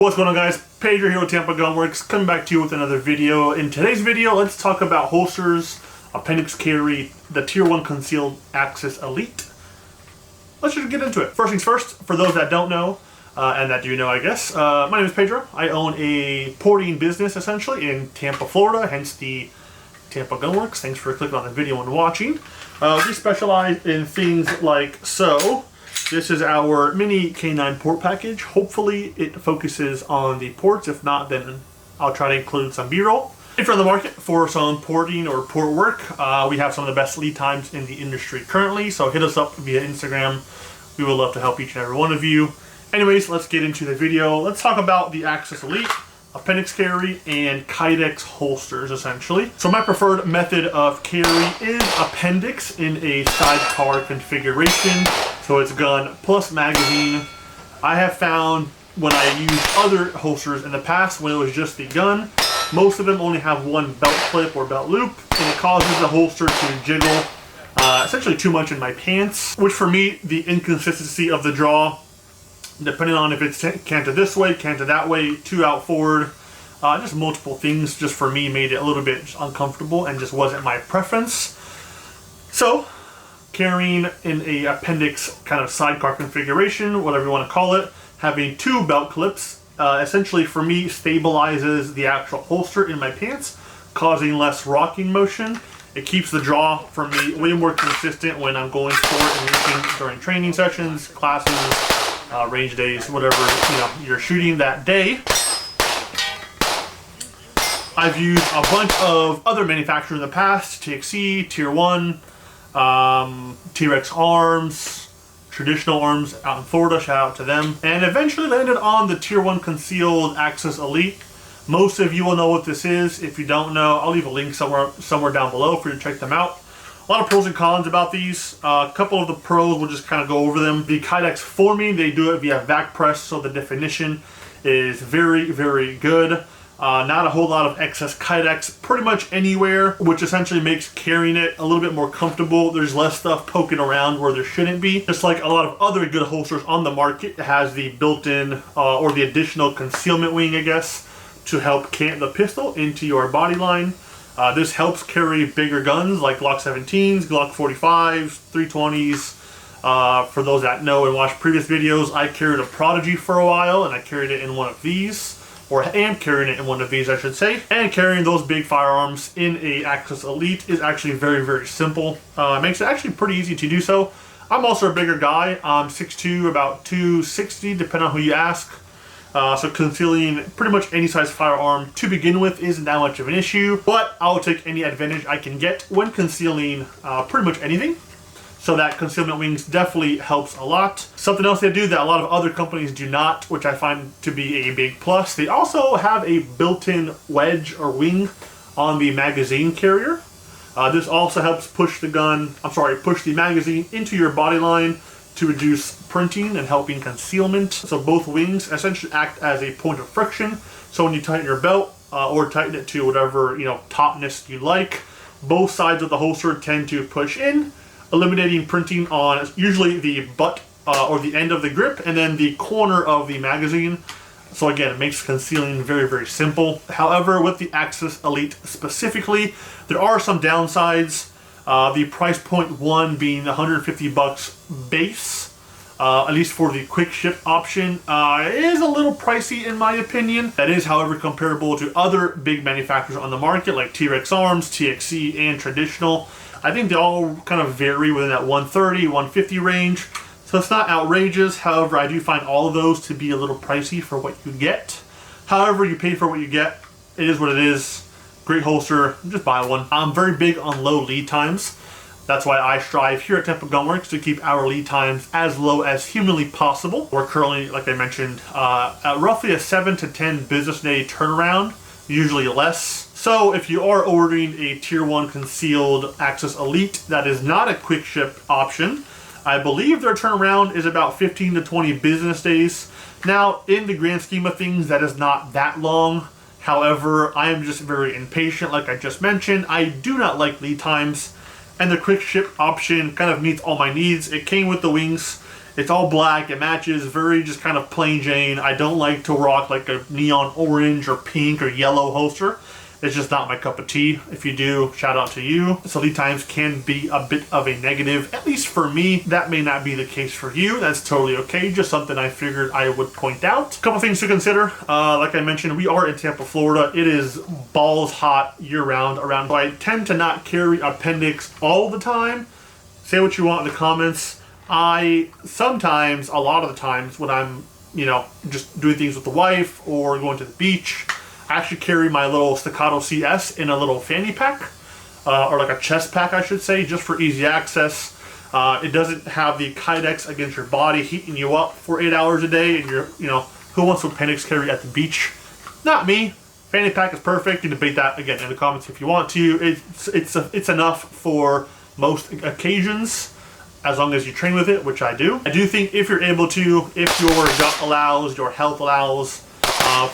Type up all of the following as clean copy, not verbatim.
What's going on, guys? Pedro here with Tampa Gunworks, coming back to you with another video. In today's video, let's talk about holsters, appendix carry, the Tier 1 Concealed Axis Elite. Let's just get into it. First things first, for those that don't know, and that do know, I guess, my name is Pedro. I own a porting business, essentially, in Tampa, Florida, hence the Tampa Gunworks. Thanks for clicking on the video and watching. We specialize in things like so. This is our mini K9 port package. Hopefully it focuses on the ports. If not, then I'll try to include some B-roll. If you're on the market for some porting or port work, we have some of the best lead times in the industry currently. So hit us up via Instagram. We would love to help each and every one of you. Anyways, let's get into the video. Let's talk about the Axis Elite, appendix carry, and Kydex holsters, essentially. So my preferred method of carry is appendix in a sidecar configuration. So it's gun plus magazine. I have found when I used other holsters in the past, when it was just the gun, most of them only have one belt clip or belt loop, and it causes the holster to jiggle essentially too much in my pants, which for me, the inconsistency of the draw, depending on if it's canted this way, canted that way, too out forward, just multiple things just for me made it a little bit uncomfortable and just wasn't my preference. So carrying in a appendix kind of sidecar configuration, whatever you want to call it, having two belt clips, essentially for me stabilizes the actual holster in my pants, causing less rocking motion. It keeps the draw for me way more consistent when I'm going for it and working during training sessions, classes, range days, whatever you're shooting that day. I've used a bunch of other manufacturers in the past: TXC, Tier 1, T-Rex arms, traditional arms out in Florida, shout out to them, and eventually landed on the Tier 1 Concealed Axis Elite. Most of you will know what this is. If you don't know, I'll leave a link somewhere down below for you to check them out. A lot of pros and cons about these. A couple of the pros, we'll just kind of go over them. The Kydex forming, they do it via vac press, so the definition is very, very good. Not a whole lot of excess Kydex pretty much anywhere, which essentially makes carrying it a little bit more comfortable. There's less stuff poking around where there shouldn't be. Just like a lot of other good holsters on the market, it has the built-in or the additional concealment wing, I guess, to help cant the pistol into your body line. This helps carry bigger guns like Glock 17s, Glock 45s, 320s. For those that know and watch previous videos, I carried a Prodigy for a while, and I carried it in one of these. Or am carrying it in one of these, I should say. And carrying those big firearms in a Axis Elite is actually very, very simple. It makes it actually pretty easy to do so. I'm also a bigger guy. I'm 6'2", about 260, depending on who you ask. So concealing pretty much any size firearm to begin with isn't that much of an issue. But I'll take any advantage I can get when concealing pretty much anything. So that concealment wings definitely helps a lot. Something else they do that a lot of other companies do not, which I find to be a big plus, they also have a built-in wedge or wing on the magazine carrier. This also helps push the magazine into your body line to reduce printing and helping concealment. So both wings essentially act as a point of friction. So when you tighten your belt or tighten it to whatever tautness you like, both sides of the holster tend to push in, eliminating printing on usually the butt or the end of the grip and then the corner of the magazine. So again, it makes concealing very, very simple. However, with the Axis Elite specifically, there are some downsides. The price point one being $150 base, at least for the quick ship option, is a little pricey in my opinion. That is, however, comparable to other big manufacturers on the market like T-Rex arms, TXC, and traditional. I think they all kind of vary within that 130, 150 range. So it's not outrageous. However, I do find all of those to be a little pricey for what you get. However, you pay for what you get. It is what it is. Great holster, just buy one. I'm very big on low lead times. That's why I strive here at Tampa Gunworks to keep our lead times as low as humanly possible. We're currently, like I mentioned, at roughly a 7 to 10 business day turnaround, usually less. So if you are ordering a Tier 1 Concealed Axis Elite that is not a quick ship option, I believe their turnaround is about 15 to 20 business days. Now, in the grand scheme of things, that is not that long. However, I am just very impatient, like I just mentioned. I do not like lead times, and the quick ship option kind of meets all my needs. It came with the wings. It's all black. It matches very just kind of plain Jane. I don't like to rock like a neon orange or pink or yellow holster. It's just not my cup of tea. If you do, shout out to you. So lead times can be a bit of a negative, at least for me. That may not be the case for you. That's totally okay. Just something I figured I would point out. A couple things to consider. Like I mentioned, we are in Tampa, Florida. It is balls hot year round around. So I tend to not carry appendix all the time. Say what you want in the comments. I sometimes, a lot of the times when I'm, just doing things with the wife or going to the beach, I actually carry my little Staccato CS in a little fanny pack, or like a chest pack, I should say, just for easy access. It doesn't have the Kydex against your body heating you up for 8 hours a day, and who wants to appendix carry at the beach? Not me. Fanny pack is perfect. You can debate that again in the comments if you want to. It's enough for most occasions, as long as you train with it, which I do. I do think if you're able to, if your gut allows, your health allows,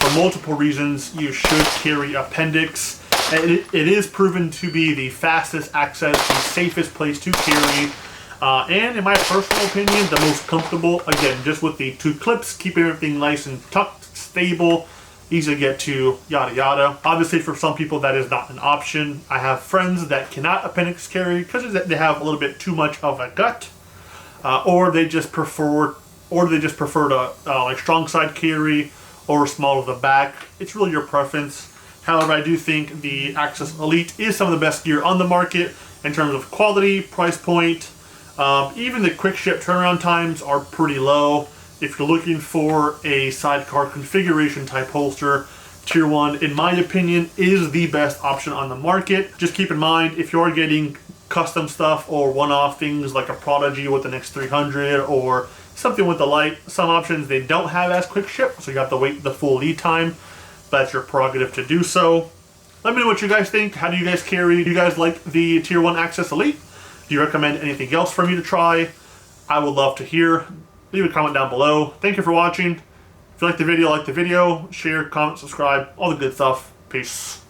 for multiple reasons, you should carry appendix. It is proven to be the fastest access, the safest place to carry, and in my personal opinion, the most comfortable. Again, just with the 2 clips, keeping everything nice and tucked, stable, easy to get to, yada yada. Obviously, for some people, that is not an option. I have friends that cannot appendix carry because they have a little bit too much of a gut, or they just prefer to like strong side carry or small of the back. It's really your preference. However, I do think the Access Elite is some of the best gear on the market in terms of quality, price point. Even the quick ship turnaround times are pretty low. If you're looking for a sidecar configuration type holster, Tier 1, in my opinion, is the best option on the market. Just keep in mind, if you're getting custom stuff or one-off things like a Prodigy with an X300 or something with the light, some options they don't have as quick ship, so you have to wait the full lead time. That's your prerogative to do so. Let me know what you guys think. How do you guys carry? Do you guys like the Tier 1 Access Elite? Do you recommend anything else for me to try? I would love to hear. Leave a comment down below. Thank you for watching. If you like the video, share, comment, subscribe, all the good stuff. Peace.